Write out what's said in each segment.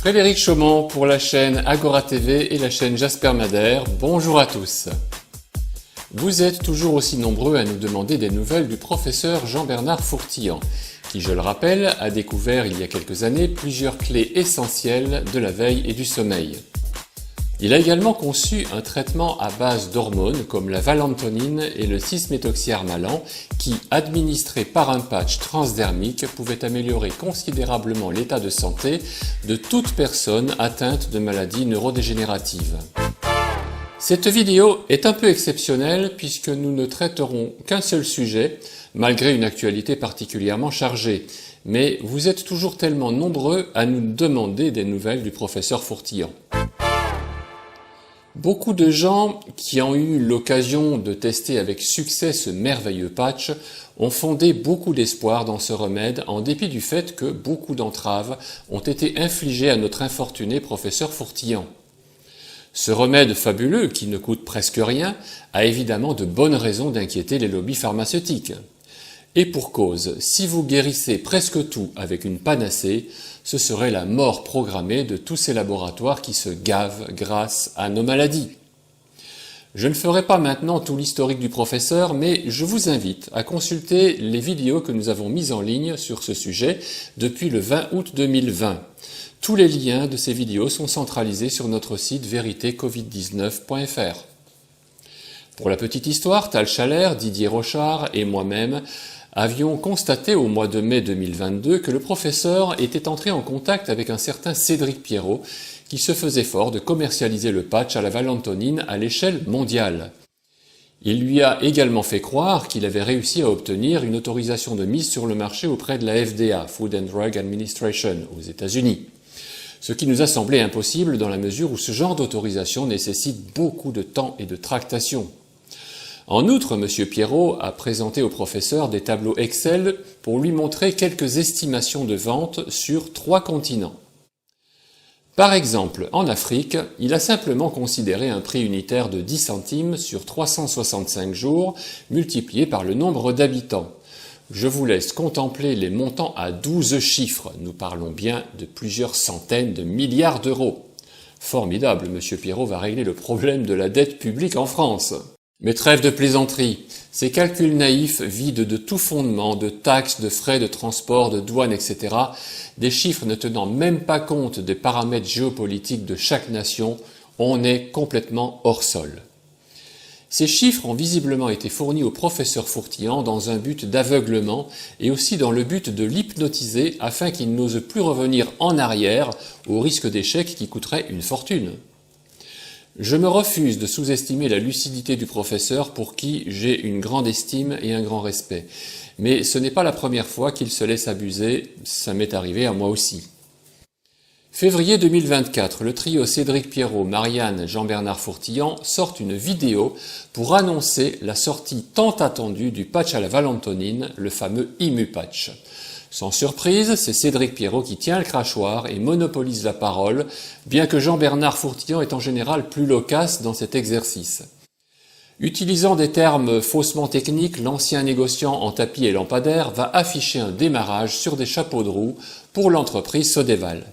Frédéric Chaumont pour la chaîne Agora TV et la chaîne Jasper Madère. Bonjour à tous. Vous êtes toujours aussi nombreux à nous demander des nouvelles du professeur Jean-Bernard Fourtillan, qui, je le rappelle, a découvert il y a quelques années plusieurs clés essentielles de la veille et du sommeil. Il a également conçu un traitement à base d'hormones comme la valentonine et le 6-méthoxyarmalan qui, administré par un patch transdermique, pouvait améliorer considérablement l'état de santé de toute personne atteinte de maladies neurodégénératives. Cette vidéo est un peu exceptionnelle puisque nous ne traiterons qu'un seul sujet, malgré une actualité particulièrement chargée. Mais vous êtes toujours tellement nombreux à nous demander des nouvelles du professeur Fourtillan. Beaucoup de gens qui ont eu l'occasion de tester avec succès ce merveilleux patch ont fondé beaucoup d'espoir dans ce remède en dépit du fait que beaucoup d'entraves ont été infligées à notre infortuné professeur Fourtillan. Ce remède fabuleux, qui ne coûte presque rien, a évidemment de bonnes raisons d'inquiéter les lobbies pharmaceutiques. Et pour cause, si vous guérissez presque tout avec une panacée, ce serait la mort programmée de tous ces laboratoires qui se gavent grâce à nos maladies. Je ne ferai pas maintenant tout l'historique du professeur, mais je vous invite à consulter les vidéos que nous avons mises en ligne sur ce sujet depuis le 20 août 2020. Tous les liens de ces vidéos sont centralisés sur notre site véritécovid19.fr. Pour la petite histoire, Tal Schaller, Didier Rochard et moi-même avions constaté au mois de mai 2022 que le professeur était entré en contact avec un certain Cédric Pierrot qui se faisait fort de commercialiser le patch à la valentonine à l'échelle mondiale. Il lui a également fait croire qu'il avait réussi à obtenir une autorisation de mise sur le marché auprès de la FDA, Food and Drug Administration, aux États-Unis. Ce qui nous a semblé impossible dans la mesure où ce genre d'autorisation nécessite beaucoup de temps et de tractation. En outre, M. Pierrot a présenté au professeur des tableaux Excel pour lui montrer quelques estimations de vente sur 3 continents. Par exemple, en Afrique, il a simplement considéré un prix unitaire de 10 centimes sur 365 jours multiplié par le nombre d'habitants. Je vous laisse contempler les montants à 12 chiffres. Nous parlons bien de plusieurs centaines de milliards d'euros. Formidable, M. Pierrot va régler le problème de la dette publique en France. Mais trêve de plaisanterie, ces calculs naïfs, vides de tout fondement, de taxes, de frais de transport, de douane, etc., des chiffres ne tenant même pas compte des paramètres géopolitiques de chaque nation, on est complètement hors sol. Ces chiffres ont visiblement été fournis au professeur Fourtillan dans un but d'aveuglement et aussi dans le but de l'hypnotiser afin qu'il n'ose plus revenir en arrière au risque d'échec qui coûterait une fortune. Je me refuse de sous-estimer la lucidité du professeur pour qui j'ai une grande estime et un grand respect. Mais ce n'est pas la première fois qu'il se laisse abuser, ça m'est arrivé à moi aussi. Février 2024, le trio Cédric Pierrot, Marianne, Jean-Bernard Fourtillan sortent une vidéo pour annoncer la sortie tant attendue du patch à la valentonine, le fameux IMU-patch. Sans surprise, c'est Cédric Pierrot qui tient le crachoir et monopolise la parole, bien que Jean-Bernard Fourtillan est en général plus loquace dans cet exercice. Utilisant des termes faussement techniques, l'ancien négociant en tapis et lampadaire va afficher un démarrage sur des chapeaux de roue pour l'entreprise Sodéval.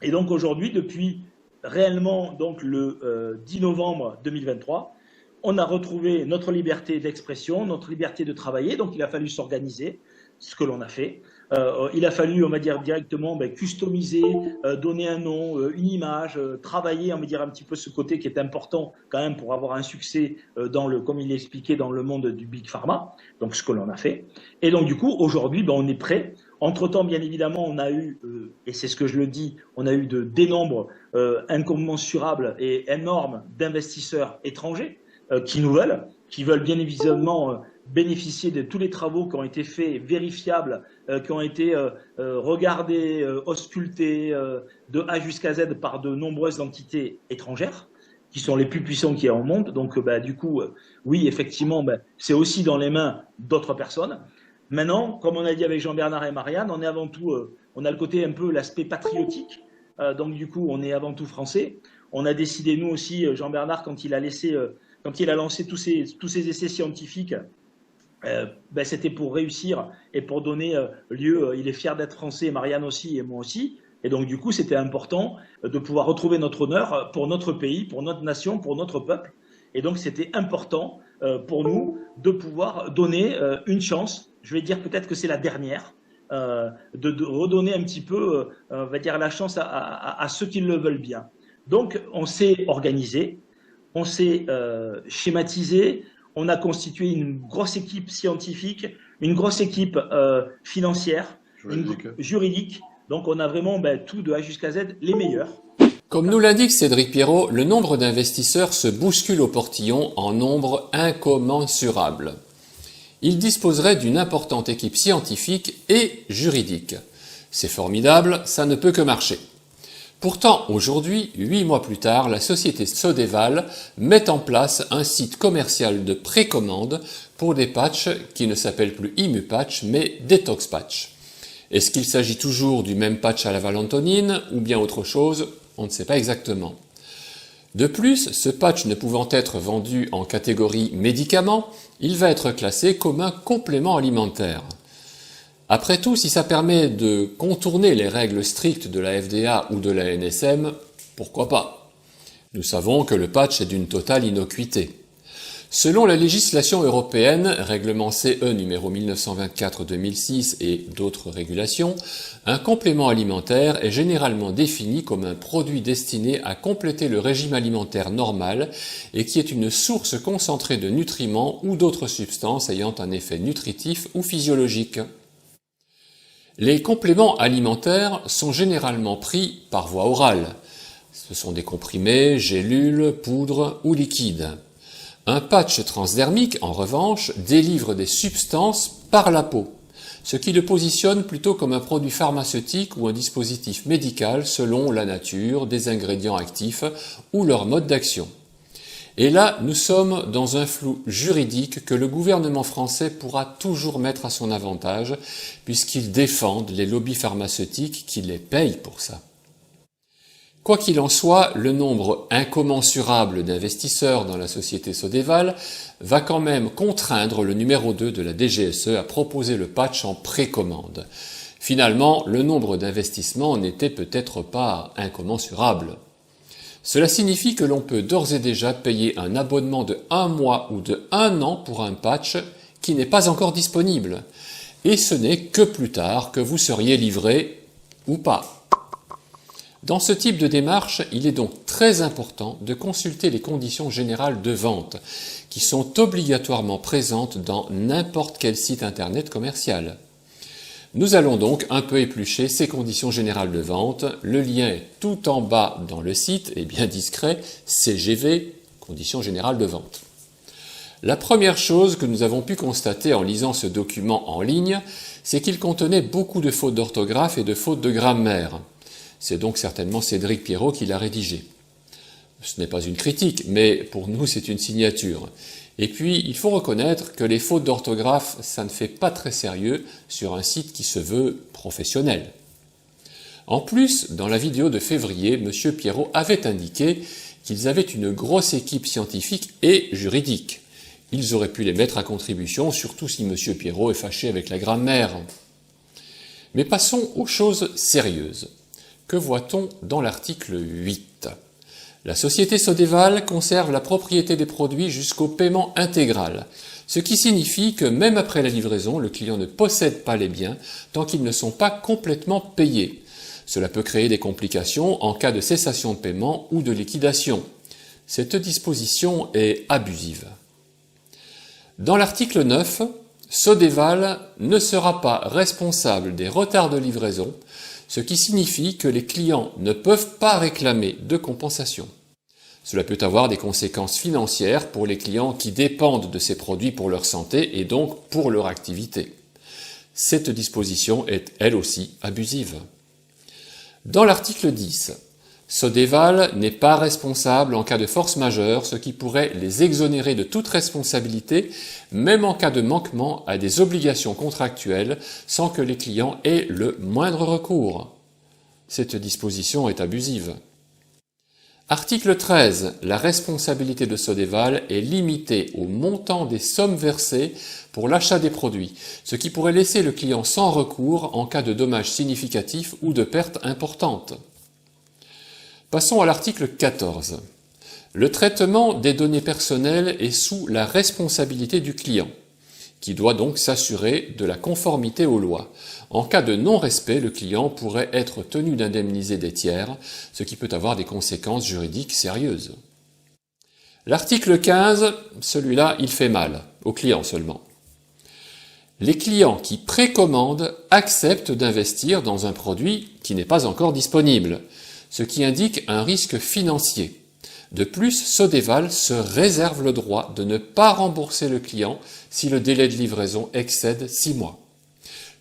Et donc aujourd'hui, depuis réellement donc le 10 novembre 2023, on a retrouvé notre liberté d'expression, notre liberté de travailler, donc il a fallu s'organiser, ce que l'on a fait. Il a fallu, on va dire, directement customiser, donner un nom, une image, travailler, on va dire, un petit peu ce côté qui est important quand même pour avoir un succès dans le, comme il l'expliquait, dans le monde du Big Pharma, donc ce que l'on a fait. Et donc du coup, aujourd'hui, on est prêt. Entre-temps, bien évidemment, on a eu, et c'est ce que je le dis, on a eu des nombres incommensurables et énormes d'investisseurs étrangers qui veulent bien évidemment bénéficier de tous les travaux qui ont été faits, vérifiables, qui ont été regardés, auscultés de A jusqu'à Z par de nombreuses entités étrangères, qui sont les plus puissants qu'il y a au monde. Donc, du coup, oui, effectivement, c'est aussi dans les mains d'autres personnes. Maintenant, comme on a dit avec Jean-Bernard et Marianne, on est avant tout, on a le côté un peu l'aspect patriotique. Donc, du coup, on est avant tout français. On a décidé, nous aussi, Jean-Bernard, quand il a lancé tous ces essais scientifiques, c'était pour réussir et pour donner lieu, il est fier d'être français, Marianne aussi et moi aussi, Et donc, du coup, c'était important de pouvoir retrouver notre honneur pour notre pays, pour notre nation, pour notre peuple. Et donc, c'était important pour nous de pouvoir donner une chance. Je vais dire peut-être que c'est la dernière, de redonner un petit peu, on va dire, la chance à ceux qui le veulent bien. Donc, on s'est organisé, on s'est schématisé, on a constitué une grosse équipe scientifique, une grosse équipe financière, juridique. Donc, on a vraiment tout de A jusqu'à Z, les meilleurs. Comme nous l'indique Cédric Pierrot, le nombre d'investisseurs se bouscule au portillon en nombre incommensurable. Il disposerait d'une importante équipe scientifique et juridique. C'est formidable, ça ne peut que marcher. Pourtant, aujourd'hui, 8 mois plus tard, la société Sodeval met en place un site commercial de précommande pour des patchs qui ne s'appellent plus ImuPatch mais Detox Patch. Est-ce qu'il s'agit toujours du même patch à la valentonine ou bien autre chose? On ne sait pas exactement. De plus, ce patch ne pouvant être vendu en catégorie médicament, il va être classé comme un complément alimentaire. Après tout, si ça permet de contourner les règles strictes de la FDA ou de la NSM, pourquoi pas? Nous savons que le patch est d'une totale innocuité. Selon la législation européenne, règlement CE numéro 1924-2006 et d'autres régulations, un complément alimentaire est généralement défini comme un produit destiné à compléter le régime alimentaire normal et qui est une source concentrée de nutriments ou d'autres substances ayant un effet nutritif ou physiologique. Les compléments alimentaires sont généralement pris par voie orale. Ce sont des comprimés, gélules, poudres ou liquides. Un patch transdermique, en revanche, délivre des substances par la peau, ce qui le positionne plutôt comme un produit pharmaceutique ou un dispositif médical selon la nature des ingrédients actifs ou leur mode d'action. Et là, nous sommes dans un flou juridique que le gouvernement français pourra toujours mettre à son avantage, puisqu'ils défendent les lobbies pharmaceutiques qui les payent pour ça. Quoi qu'il en soit, le nombre incommensurable d'investisseurs dans la société Sodeval va quand même contraindre le numéro 2 de la DGSE à proposer le patch en précommande. Finalement, le nombre d'investissements n'était peut-être pas incommensurable. Cela signifie que l'on peut d'ores et déjà payer un abonnement de 1 mois ou de 1 an pour un patch qui n'est pas encore disponible. Et ce n'est que plus tard que vous seriez livré ou pas. Dans ce type de démarche, il est donc très important de consulter les conditions générales de vente, qui sont obligatoirement présentes dans n'importe quel site internet commercial. Nous allons donc un peu éplucher ces conditions générales de vente. Le lien est tout en bas dans le site et bien discret, CGV, conditions générales de vente. La première chose que nous avons pu constater en lisant ce document en ligne, c'est qu'il contenait beaucoup de fautes d'orthographe et de fautes de grammaire. C'est donc certainement Cédric Pierrot qui l'a rédigé. Ce n'est pas une critique, mais pour nous c'est une signature. Et puis, il faut reconnaître que les fautes d'orthographe, ça ne fait pas très sérieux sur un site qui se veut professionnel. En plus, dans la vidéo de février, M. Pierrot avait indiqué qu'ils avaient une grosse équipe scientifique et juridique. Ils auraient pu les mettre à contribution, surtout si M. Pierrot est fâché avec la grammaire. Mais passons aux choses sérieuses. Que voit-on dans l'article 8 ? La société Sodeval conserve la propriété des produits jusqu'au paiement intégral, ce qui signifie que même après la livraison, le client ne possède pas les biens tant qu'ils ne sont pas complètement payés. Cela peut créer des complications en cas de cessation de paiement ou de liquidation. Cette disposition est abusive. Dans l'article 9, Sodeval ne sera pas responsable des retards de livraison, ce qui signifie que les clients ne peuvent pas réclamer de compensation. Cela peut avoir des conséquences financières pour les clients qui dépendent de ces produits pour leur santé et donc pour leur activité. Cette disposition est elle aussi abusive. Dans l'article 10, Sodeval n'est pas responsable en cas de force majeure, ce qui pourrait les exonérer de toute responsabilité, même en cas de manquement à des obligations contractuelles sans que les clients aient le moindre recours. Cette disposition est abusive. Article 13. La responsabilité de Sodexo est limitée au montant des sommes versées pour l'achat des produits, ce qui pourrait laisser le client sans recours en cas de dommages significatifs ou de pertes importantes. Passons à l'article 14. Le traitement des données personnelles est sous la responsabilité du client, qui doit donc s'assurer de la conformité aux lois. En cas de non-respect, le client pourrait être tenu d'indemniser des tiers, ce qui peut avoir des conséquences juridiques sérieuses. L'article 15, celui-là, il fait mal, aux clients seulement. Les clients qui précommandent acceptent d'investir dans un produit qui n'est pas encore disponible, ce qui indique un risque financier. De plus, Sodexo se réserve le droit de ne pas rembourser le client si le délai de livraison excède 6 mois.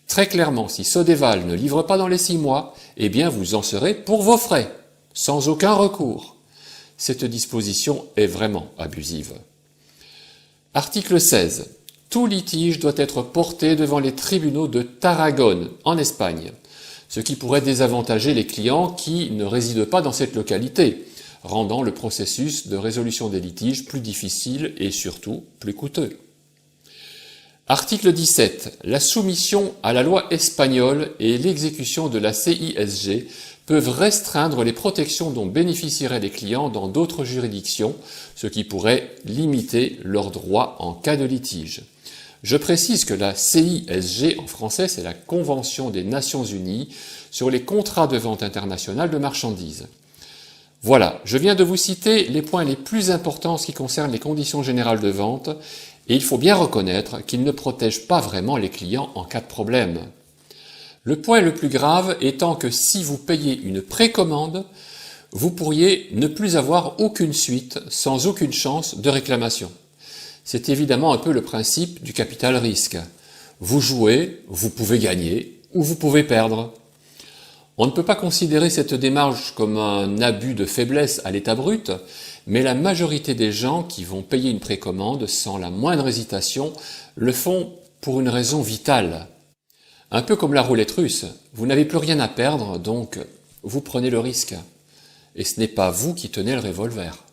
Très clairement, si Sodexo ne livre pas dans les 6 mois, eh bien vous en serez pour vos frais, sans aucun recours. Cette disposition est vraiment abusive. Article 16. Tout litige doit être porté devant les tribunaux de Tarragone, en Espagne, ce qui pourrait désavantager les clients qui ne résident pas dans cette localité, rendant le processus de résolution des litiges plus difficile et surtout plus coûteux. Article 17. La soumission à la loi espagnole et l'exécution de la CISG peuvent restreindre les protections dont bénéficieraient les clients dans d'autres juridictions, ce qui pourrait limiter leurs droits en cas de litige. Je précise que la CISG, en français, c'est la Convention des Nations Unies sur les contrats de vente internationale de marchandises. Voilà, je viens de vous citer les points les plus importants en ce qui concerne les conditions générales de vente, et il faut bien reconnaître qu'ils ne protègent pas vraiment les clients en cas de problème. Le point le plus grave étant que si vous payez une précommande, vous pourriez ne plus avoir aucune suite sans aucune chance de réclamation. C'est évidemment un peu le principe du capital risque. Vous jouez, vous pouvez gagner ou vous pouvez perdre. On ne peut pas considérer cette démarche comme un abus de faiblesse à l'état brut, mais la majorité des gens qui vont payer une précommande sans la moindre hésitation le font pour une raison vitale. Un peu comme la roulette russe, vous n'avez plus rien à perdre, donc vous prenez le risque. Et ce n'est pas vous qui tenez le revolver.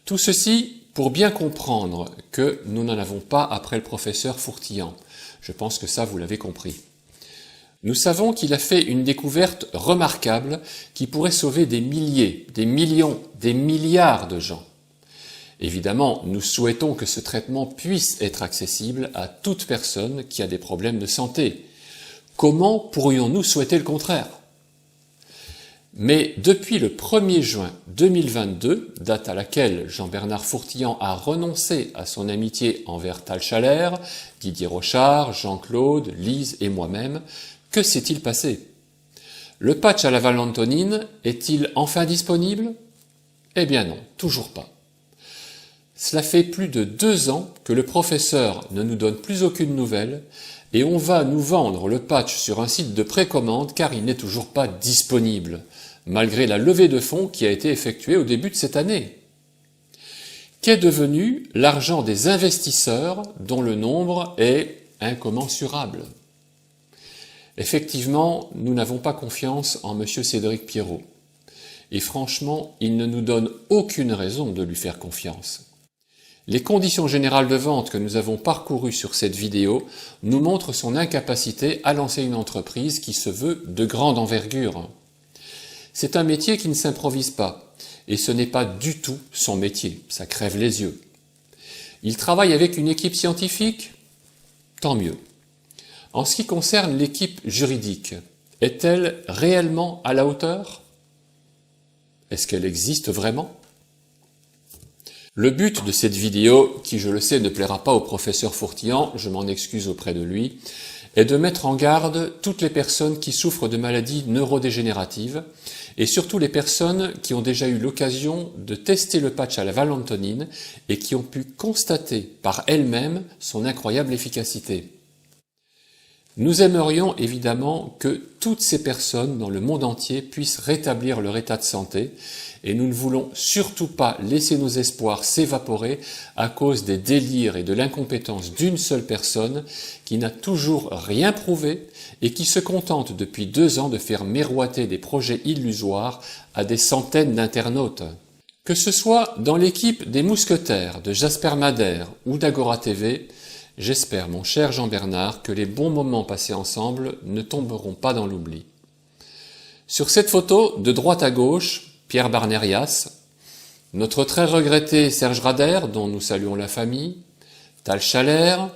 Tout ceci pour bien comprendre que nous n'en avons pas après le professeur Fourtillan. Je pense que ça, vous l'avez compris. Nous savons qu'il a fait une découverte remarquable qui pourrait sauver des milliers, des millions, des milliards de gens. Évidemment, nous souhaitons que ce traitement puisse être accessible à toute personne qui a des problèmes de santé. Comment pourrions-nous souhaiter le contraire ? Mais depuis le 1er juin 2022, date à laquelle Jean-Bernard Fourtillan a renoncé à son amitié envers Tal Chalère, Didier Rochard, Jean-Claude, Lise et moi-même, que s'est-il passé? Le patch à la valentonine est-il enfin disponible? Eh bien non, toujours pas. Cela fait plus de 2 ans que le professeur ne nous donne plus aucune nouvelle et on va nous vendre le patch sur un site de précommande car il n'est toujours pas disponible, malgré la levée de fonds qui a été effectuée au début de cette année. Qu'est devenu l'argent des investisseurs dont le nombre est incommensurable? Effectivement, nous n'avons pas confiance en M. Cédric Pierrot. Et franchement, il ne nous donne aucune raison de lui faire confiance. Les conditions générales de vente que nous avons parcourues sur cette vidéo nous montrent son incapacité à lancer une entreprise qui se veut de grande envergure. C'est un métier qui ne s'improvise pas, et ce n'est pas du tout son métier, ça crève les yeux. Il travaille avec une équipe scientifique? Tant mieux. En ce qui concerne l'équipe juridique, est-elle réellement à la hauteur? Est-ce qu'elle existe vraiment? Le but de cette vidéo, qui je le sais ne plaira pas au professeur Fourtillan, je m'en excuse auprès de lui, est de mettre en garde toutes les personnes qui souffrent de maladies neurodégénératives et surtout les personnes qui ont déjà eu l'occasion de tester le patch à la valentonine et qui ont pu constater par elles-mêmes son incroyable efficacité. Nous aimerions évidemment que toutes ces personnes dans le monde entier puissent rétablir leur état de santé et nous ne voulons surtout pas laisser nos espoirs s'évaporer à cause des délires et de l'incompétence d'une seule personne qui n'a toujours rien prouvé et qui se contente depuis 2 ans de faire miroiter des projets illusoires à des centaines d'internautes. Que ce soit dans l'équipe des Mousquetaires, de Jasper Madère ou d'Agora TV, j'espère, mon cher Jean-Bernard, que les bons moments passés ensemble ne tomberont pas dans l'oubli. Sur cette photo, de droite à gauche, Pierre Barnérias, notre très regretté Serge Rader, dont nous saluons la famille, Tal Chalère,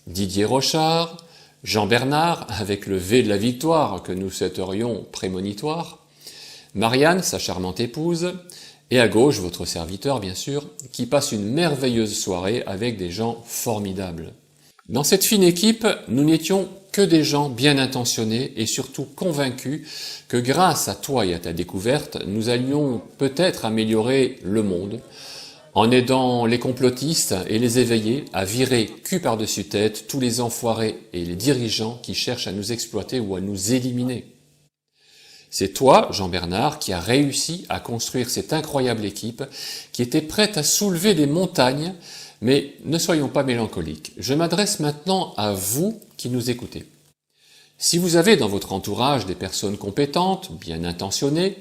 Didier Rochard, Jean Bernard, avec le V de la victoire que nous souhaiterions prémonitoire, Marianne, sa charmante épouse, et à gauche, votre serviteur bien sûr, qui passe une merveilleuse soirée avec des gens formidables. Dans cette fine équipe, nous n'étions que des gens bien intentionnés et surtout convaincus que grâce à toi et à ta découverte, nous allions peut-être améliorer le monde en aidant les complotistes et les éveillés à virer cul par-dessus tête tous les enfoirés et les dirigeants qui cherchent à nous exploiter ou à nous éliminer. C'est toi, Jean-Bernard, qui as réussi à construire cette incroyable équipe qui était prête à soulever des montagnes, mais ne soyons pas mélancoliques. Je m'adresse maintenant à vous qui nous écoutez. Si vous avez dans votre entourage des personnes compétentes, bien intentionnées,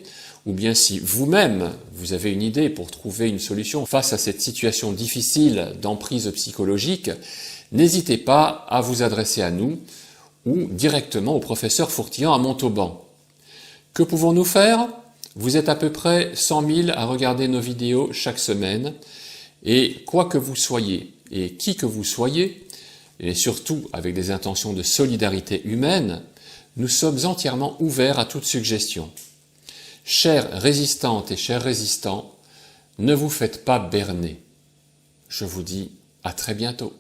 ou bien si vous-même, vous avez une idée pour trouver une solution face à cette situation difficile d'emprise psychologique, n'hésitez pas à vous adresser à nous ou directement au professeur Fourtillan à Montauban. Que pouvons-nous faire? Vous êtes à peu près 100 000 à regarder nos vidéos chaque semaine et quoi que vous soyez et qui que vous soyez, et surtout avec des intentions de solidarité humaine, nous sommes entièrement ouverts à toute suggestion. Chères résistantes et chers résistants, ne vous faites pas berner. Je vous dis à très bientôt.